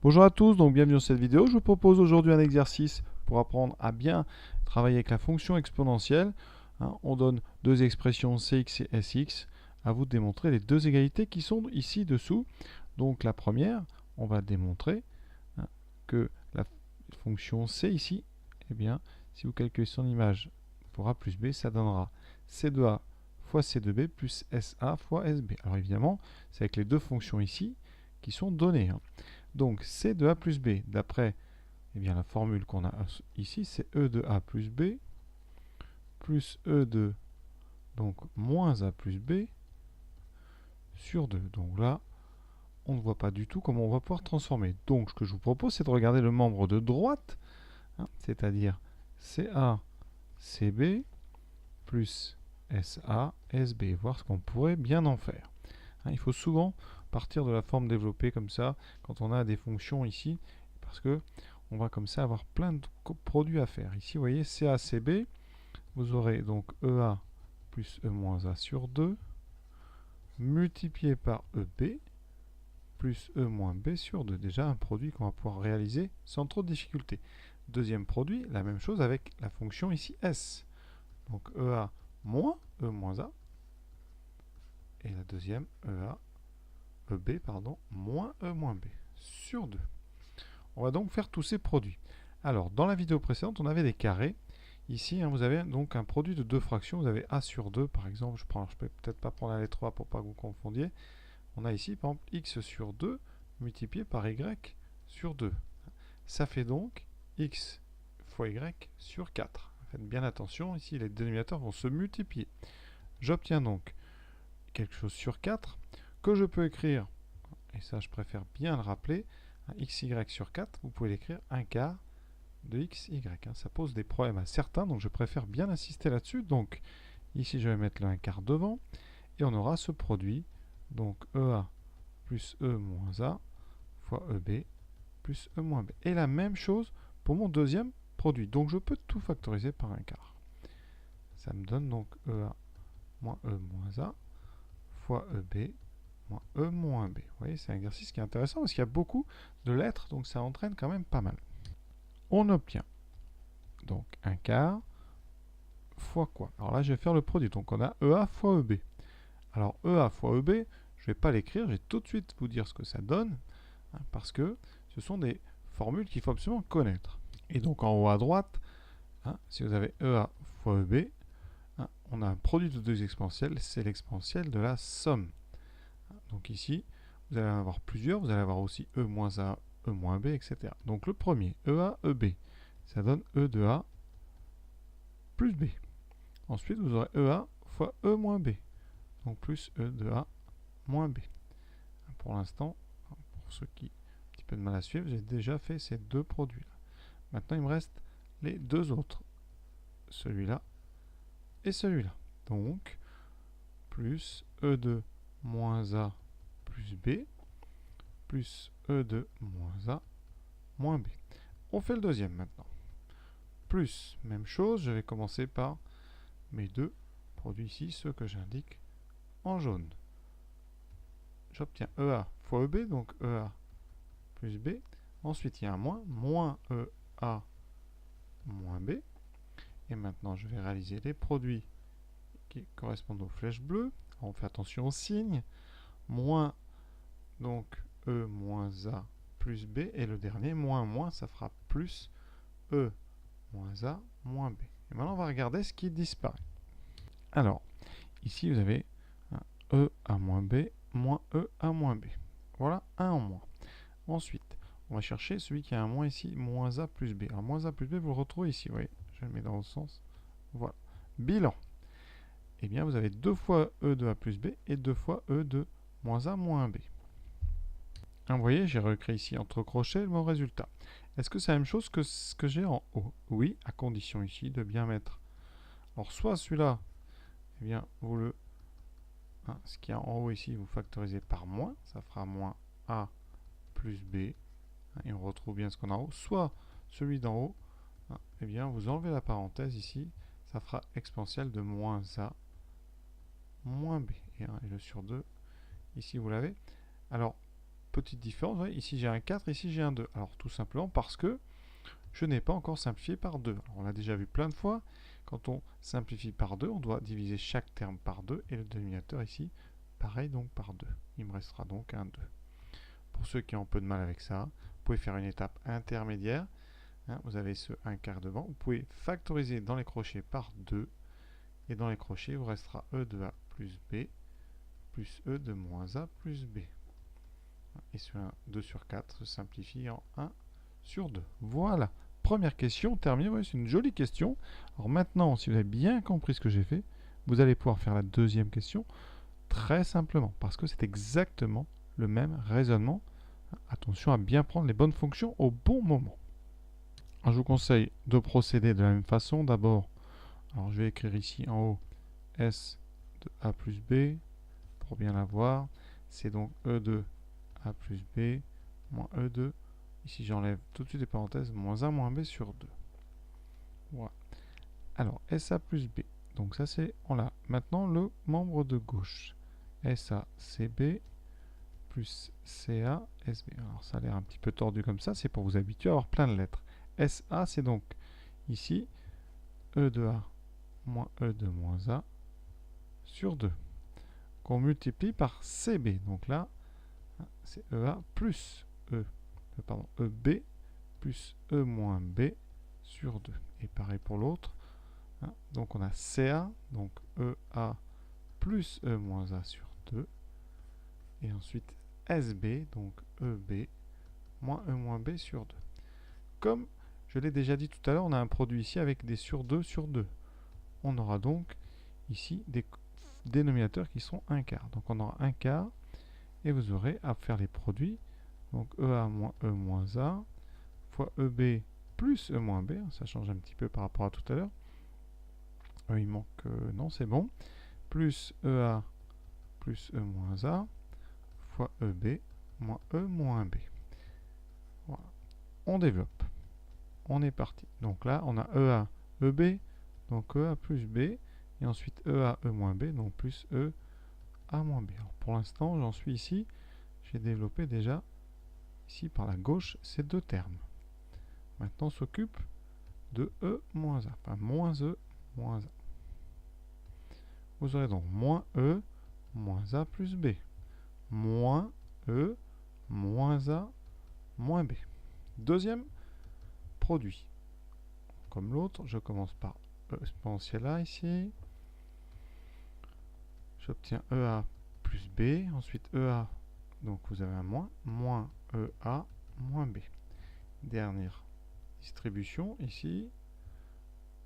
Bonjour à tous, donc bienvenue dans cette vidéo. Je vous propose aujourd'hui un exercice pour apprendre à bien travailler avec la fonction exponentielle. On donne deux expressions Cx et Sx. À vous de démontrer les deux égalités qui sont ici dessous. Donc la première, on va démontrer que la fonction C ici, eh bien, si vous calculez son image pour A plus B, ça donnera C de A fois C de B plus SA fois SB. Alors évidemment, c'est avec les deux fonctions ici qui sont données. Donc C de A plus B, d'après la formule qu'on a ici, c'est E de A plus B plus E de donc moins A plus B sur 2. Donc là, on ne voit pas du tout comment on va pouvoir transformer. Donc ce que je vous propose, c'est de regarder le membre de droite, c'est-à-dire CA, CB plus SA, SB, voir ce qu'on pourrait bien en faire. Il faut souvent partir de la forme développée comme ça, quand on a des fonctions ici, parce que on va comme ça avoir plein de produits à faire. Ici, vous voyez, CACB, vous aurez donc EA plus E moins A sur 2, multiplié par EB, plus E moins B sur 2. Déjà un produit qu'on va pouvoir réaliser sans trop de difficulté. Deuxième produit, la même chose avec la fonction ici S. Donc EA moins E moins A. Et la deuxième, EB, moins E moins B sur 2. On va donc faire tous ces produits. Alors, dans la vidéo précédente, on avait des carrés. Ici, vous avez donc un produit de deux fractions. Vous avez A sur 2, par exemple. Je ne peux peut-être pas prendre la lettre A pour pas que vous confondiez. On a ici, par exemple, X sur 2 multiplié par Y sur 2. Ça fait donc X fois Y sur 4. Faites bien attention, ici, les dénominateurs vont se multiplier. J'obtiens donc quelque chose sur 4 que je peux écrire, et ça, je préfère bien le rappeler, xy sur 4, vous pouvez l'écrire 1 quart de xy. Ça pose des problèmes à certains, donc je préfère bien insister là-dessus. Donc ici, je vais mettre le 1 quart devant, et on aura ce produit, donc EA plus E moins A fois EB plus E moins B. Et la même chose pour mon deuxième produit. Donc je peux tout factoriser par 1 quart. Ça me donne donc EA moins E moins A fois EB moins E moins B. Vous voyez, c'est un exercice qui est intéressant parce qu'il y a beaucoup de lettres, donc ça entraîne quand même pas mal. On obtient donc 1 quart fois quoi? Alors là, je vais faire le produit. Donc on a EA fois EB. Alors EA fois EB, je ne vais pas l'écrire, je vais tout de suite vous dire ce que ça donne, parce que ce sont des formules qu'il faut absolument connaître. Et donc en haut à droite, si vous avez EA fois EB, on a un produit de deux exponentielles, c'est l'exponentielle de la somme. Donc ici, vous allez en avoir plusieurs, vous allez avoir aussi E moins A, E moins B, etc. Donc le premier, EA, EB, ça donne E de A plus B. Ensuite, vous aurez EA fois E moins B, donc plus E de A moins B. Pour l'instant, pour ceux qui ont un petit peu de mal à suivre, j'ai déjà fait ces deux produits-là. Maintenant, il me reste les deux autres, celui-là et celui-là. Donc, plus E de moins A plus B, plus E de moins A moins B. On fait le deuxième maintenant. Plus, même chose, je vais commencer par mes deux produits ici, ceux que j'indique en jaune. J'obtiens EA fois EB, donc EA plus B. Ensuite, il y a un moins EA moins B. Et maintenant, je vais réaliser les produits qui correspondent aux flèches bleues. On fait attention au signe. Moins, donc E moins A plus B. Et le dernier, moins, ça fera plus E moins A moins B. Et maintenant, on va regarder ce qui disparaît. Alors, ici, vous avez E A moins B moins E A moins B. Voilà, 1 en moins. Ensuite, on va chercher celui qui a un moins ici, moins A plus B. Alors, moins A plus B, vous le retrouvez ici. Vous voyez, je le mets dans le sens. Voilà. Bilan. Eh bien, vous avez 2 fois E de A plus B et 2 fois E de moins A moins B. Vous voyez, j'ai recréé ici entre crochets mon résultat. Est-ce que c'est la même chose que ce que j'ai en haut? Oui, à condition ici de bien mettre. Alors, soit celui-là, eh bien, vous le... ce qui est en haut ici, vous factorisez par moins. Ça fera moins A plus B. Et on retrouve bien ce qu'on a en haut. Soit celui d'en haut, eh bien, vous enlevez la parenthèse ici. Ça fera exponentielle de moins A moins B. Et le sur 2, ici, vous l'avez. Alors, petite différence, ouais, ici j'ai un 4, ici j'ai un 2. Alors tout simplement parce que je n'ai pas encore simplifié par 2. Alors, on l'a déjà vu plein de fois, quand on simplifie par 2, on doit diviser chaque terme par 2, et le dénominateur ici, pareil donc par 2. Il me restera donc un 2. Pour ceux qui ont un peu de mal avec ça, vous pouvez faire une étape intermédiaire. Hein, vous avez ce 1 quart devant. Vous pouvez factoriser dans les crochets par 2. Et dans les crochets, il vous restera E de A plus B plus E de moins A plus B. Et ce 2 sur 4 se simplifie en 1 sur 2. Voilà. Première question terminée. Ouais, c'est une jolie question. Alors maintenant, si vous avez bien compris ce que j'ai fait, vous allez pouvoir faire la deuxième question très simplement. Parce que c'est exactement le même raisonnement. Attention à bien prendre les bonnes fonctions au bon moment. Alors, je vous conseille de procéder de la même façon. D'abord, alors je vais écrire ici en haut S de A plus B pour bien la voir. C'est donc E de A plus B moins E de, ici j'enlève tout de suite les parenthèses, moins A moins B sur 2. Voilà. Alors SA plus B. Donc ça c'est, on l'a. Maintenant le membre de gauche. SA CB plus CA SB. Alors ça a l'air un petit peu tordu comme ça, c'est pour vous habituer à avoir plein de lettres. SA c'est donc ici E de A moins E de moins A sur 2. Qu'on multiplie par CB. Donc là, c'est EA plus EB plus E moins B sur 2. Et pareil pour l'autre. Donc on a CA, donc EA plus E moins A sur 2. Et ensuite SB, donc EB moins E moins B sur 2. Comme je l'ai déjà dit tout à l'heure, on a un produit ici avec des sur 2 sur 2. On aura donc ici des dénominateurs qui sont 1 quart. Donc on aura 1 quart et vous aurez à faire les produits. Donc EA moins E moins A fois EB plus E moins B. Ça change un petit peu par rapport à tout à l'heure. Il manque... non, c'est bon. Plus EA plus E moins A fois EB moins E moins B. Voilà. On développe. On est parti. Donc là, on a EA, EB, donc EA plus B. Et ensuite EA, E moins B, donc plus E, A moins B. Alors pour l'instant, j'en suis ici. J'ai développé déjà, ici par la gauche, ces deux termes. Maintenant, on s'occupe de E moins A. Enfin, moins E moins A. Vous aurez donc moins E moins A plus B. Moins E moins A moins B. Deuxième produit. Comme l'autre, je commence par E exponentielle A ici. J'obtiens EA plus B. Ensuite EA, donc vous avez un moins. Moins EA moins B. Dernière distribution ici.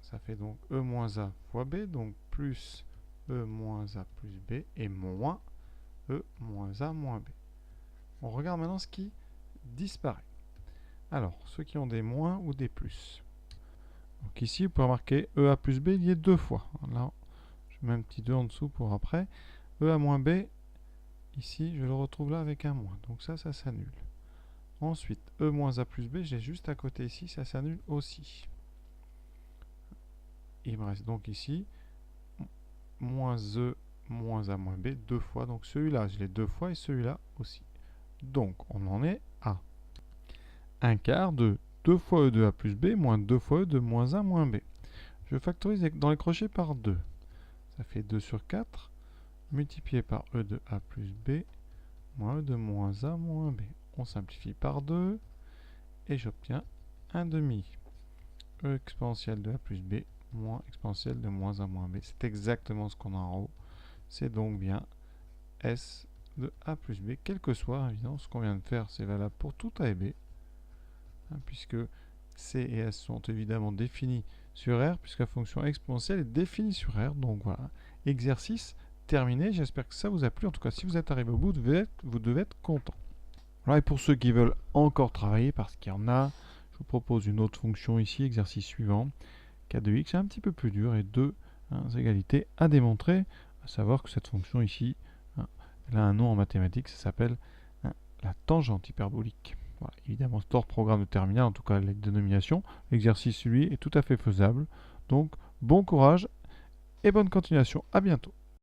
Ça fait donc E moins A fois B. Donc plus E moins A plus B. Et moins E moins A moins B. On regarde maintenant ce qui disparaît. Alors, ceux qui ont des moins ou des plus. Donc ici, vous pouvez remarquer EA plus B, il y est deux fois. Là, je mets un petit 2 en dessous pour après. EA moins B, ici, je le retrouve là avec un moins. Donc ça s'annule. Ensuite, E moins A plus B, j'ai juste à côté ici, ça s'annule aussi. Il me reste donc ici moins E moins A moins B deux fois. Donc celui-là, je l'ai deux fois et celui-là aussi. Donc, on en est à 1 quart de 2 fois E de A plus B moins 2 fois E de moins A moins B. Je factorise dans les crochets par 2. Ça fait 2 sur 4 multiplié par E de A plus B moins E de moins A moins B. On simplifie par 2 et j'obtiens 1 demi E exponentielle de A plus B moins exponentielle de moins A moins B. C'est exactement ce qu'on a en haut. C'est donc bien S de A plus B, quel que soit, évidemment, ce qu'on vient de faire, c'est valable pour tout A et B, hein, puisque C et S sont évidemment définis sur R, puisque la fonction exponentielle est définie sur R. Donc voilà, exercice terminé. J'espère que ça vous a plu. En tout cas, si vous êtes arrivé au bout, vous devez être content. Voilà, et pour ceux qui veulent encore travailler, parce qu'il y en a, je vous propose une autre fonction ici, exercice suivant, K de X, c'est un petit peu plus dur, et deux égalités à démontrer, à savoir que cette fonction ici, elle a un nom en mathématiques, ça s'appelle la tangente hyperbolique. Voilà, évidemment, c'est hors programme de terminale, en tout cas avec dénomination. L'exercice, lui, est tout à fait faisable. Donc, bon courage et bonne continuation. À bientôt.